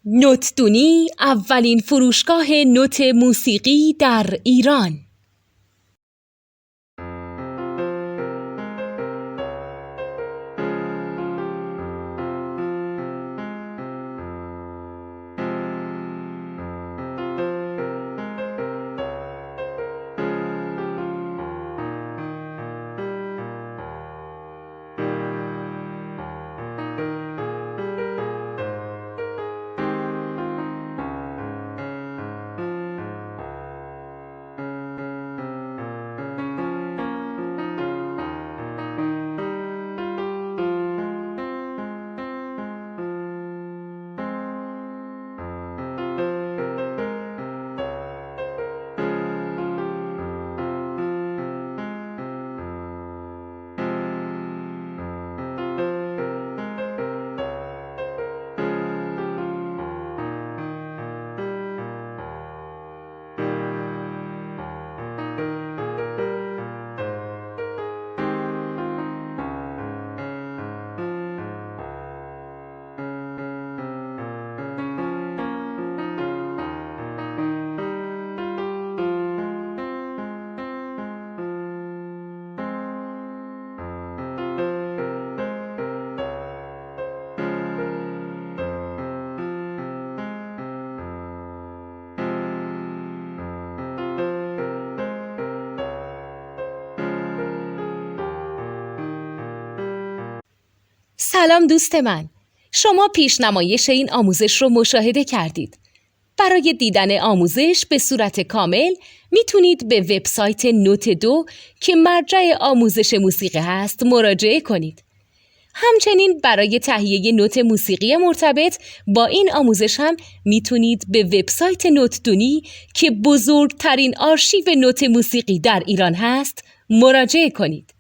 نوتدونی اولین فروشگاه نوت موسیقی در ایران. سلام دوست من، شما پیشنمایش این آموزش رو مشاهده کردید. برای دیدن آموزش به صورت کامل میتونید به وبسایت نوت2 که مرجع آموزش موسیقی هست مراجعه کنید. همچنین برای تهیه نوت موسیقی مرتبط با این آموزش هم میتونید به وبسایت نوتدونی که بزرگترین آرشیو نوت موسیقی در ایران هست مراجعه کنید.